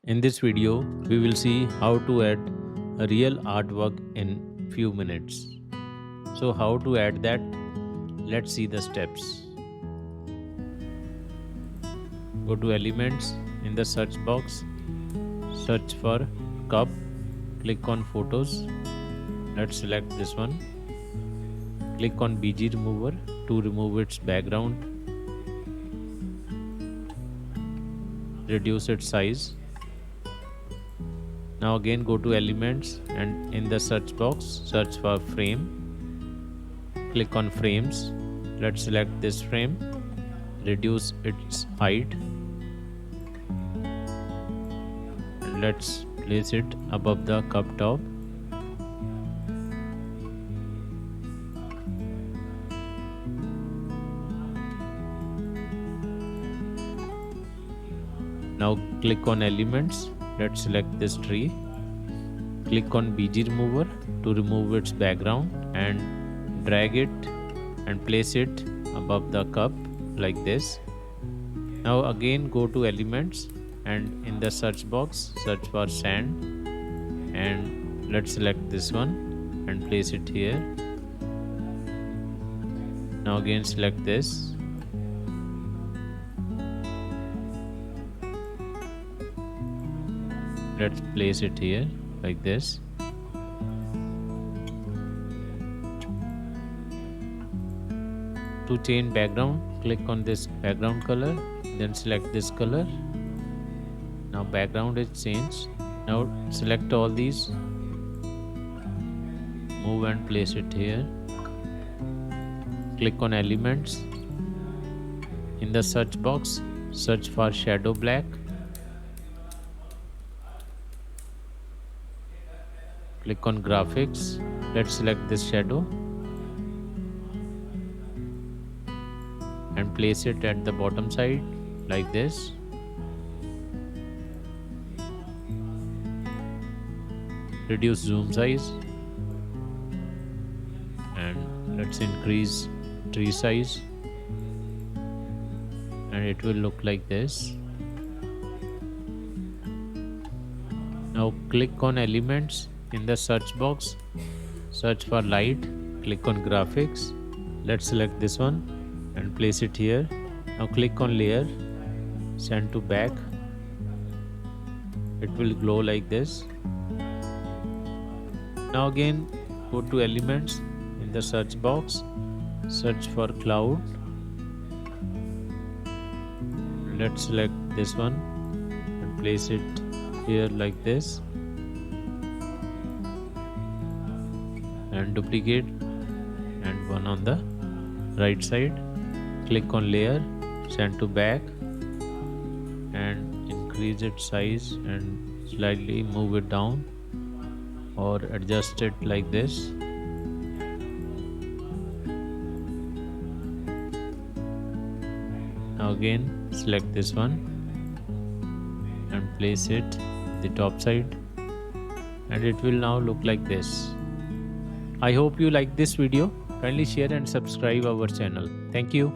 In this video, we will see how to add a real artwork in few minutes. So how to add that? Let's see the steps. Go to Elements in the search box. Search for cup. Click on Photos. Let's select this one. Click on BG Remover to remove its background. Reduce its size. Now again go to Elements and in the search box search for frame. Click on frames. Let's select this frame. Reduce its height. And let's place it above the cup top. Now click on Elements. Let's select this tree. Click on BG Remover to remove its background and drag it and place it above the cup like this. Now again go to Elements and in the search box search for sand and let's select this one and place it here. Now again select this. Let's place it here like this. To change background, click on this background color, then select this color. Now background is changed. Now select all these, move and place it here. Click on Elements. In the search box, search for shadow black. Click on Graphics. Let's select this shadow and place it at the bottom side like this. Reduce zoom size and let's increase tree size and it will look like this. Now click on Elements. In the search box, search for light, click on Graphics. Let's select this one and place it here. Now click on Layer, send to back. It will glow like this. Now again go to Elements. In the search box, search for cloud. Let's select this one and place it here like this. And duplicate and one on the right side. Click on Layer, send to back and increase its size and slightly move it down or adjust it like this. Now again select this one and place it the top side and it will now look like this. I hope you like this video. Kindly share and subscribe our channel. Thank you.